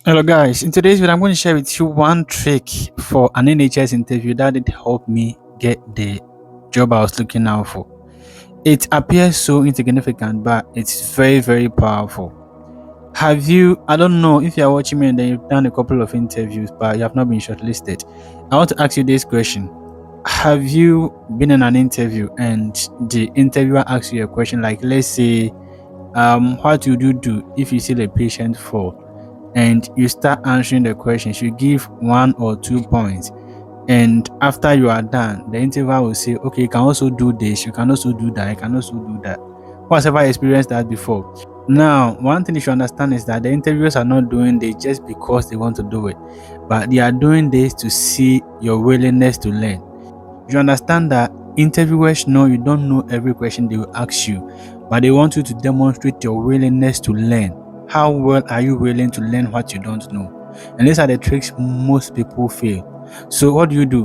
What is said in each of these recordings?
Hello guys, in today's video I'm going to share with you one trick for an NHS interview that did help me get the job I was looking out for. It appears so insignificant, but it's very powerful. I don't know if you are watching me and then you've done a couple of interviews but you have not been shortlisted. I want to ask you this question. Have you been in an interview and the interviewer asks you a question like, let's say, what would you do if you see a patient fall? And you start answering the questions, you give 1 or 2 points, and after you are done, the interviewer will say, okay, you can also do this, you can also do that, you can also do that. Who has ever experienced that before? Now, one thing you should understand is that the interviewers are not doing this just because they want to do it, but they are doing this to see your willingness to learn. You understand that interviewers know you don't know every question they will ask you, but they want you to demonstrate your willingness to learn. How well are you willing to learn what you don't know? And these are the tricks most people fail. So what do you do?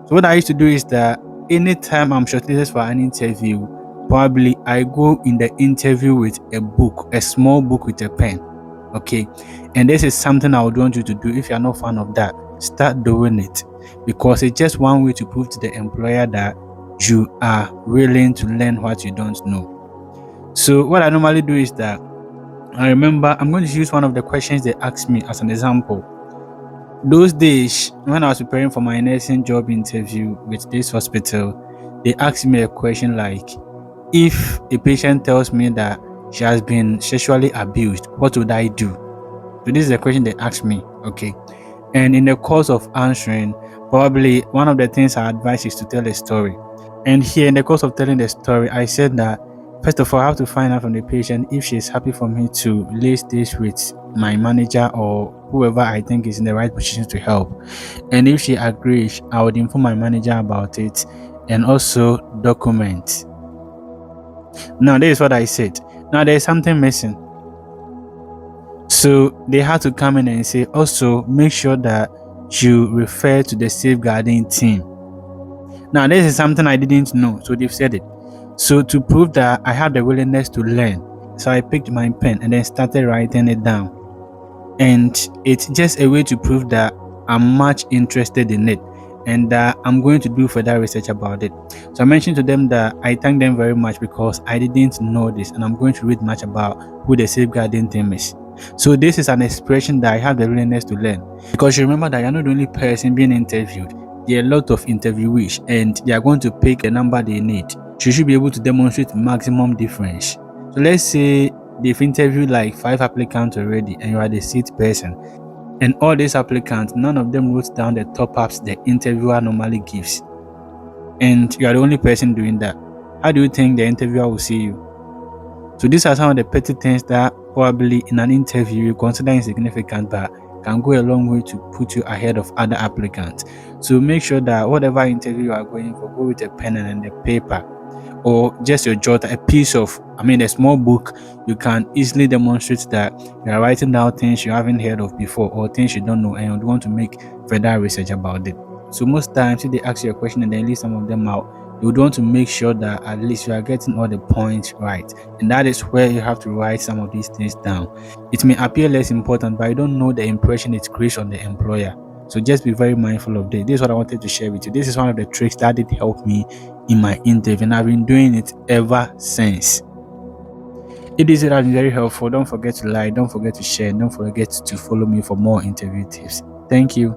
So what I used to do is that anytime I'm shortlisted for an interview, probably I go in the interview with a book, a small book with a pen. Okay. And this is something I would want you to do. If you're not a fan of that, start doing it, because it's just one way to prove to the employer that you are willing to learn what you don't know. So what I normally do is that I'm going to use one of the questions they asked me as an example. Those days when I was preparing for my nursing job interview with this hospital, they asked me a question like, if a patient tells me that she has been sexually abused, what would I do? So this is the question they asked me. Okay. And in the course of answering, probably one of the things I advise is to tell a story. And here, in the course of telling the story, I said that first of all, I have to find out from the patient if she's happy for me to list this with my manager or whoever I think is in the right position to help. And if she agrees, I would inform my manager about it and also document. Now, this is what I said. Now, there's something missing. So they had to come in and say, also make sure that you refer to the safeguarding team. Now, this is something I didn't know, so they've said it. So to prove that I had the willingness to learn, so I picked my pen and then started writing it down. And it's just a way to prove that I'm much interested in it and that I'm going to do further research about it. So I mentioned to them that I thank them very much because I didn't know this and I'm going to read much about who the safeguarding team is. So this is an expression that I have the willingness to learn, because you remember that you're not the only person being interviewed. There are a lot of interviewees and they are going to pick the number they need. So you should be able to demonstrate maximum difference. So let's say they've interviewed like 5 applicants already and you are the 6th person. And all these applicants, none of them wrote down the top ups the interviewer normally gives. And you are the only person doing that. How do you think the interviewer will see you? So these are some of the petty things that probably in an interview you consider insignificant but can go a long way to put you ahead of other applicants. So make sure that whatever interview you are going for, go with a pen and a paper, or just your jotter, a small book. You can easily demonstrate that you are writing down things you haven't heard of before or things you don't know and you want to make further research about it. So most times if they ask you a question and then leave some of them out, you would want to make sure that at least you are getting all the points right. And that is where you have to write some of these things down. It may appear less important, but you don't know the impression it creates on the employer. So just be very mindful of this. This is what I wanted to share with you. This is one of the tricks that did help me in my interview, and I've been doing it ever since. If this has been very helpful, don't forget to like, don't forget to share, don't forget to follow me for more interview tips. Thank you.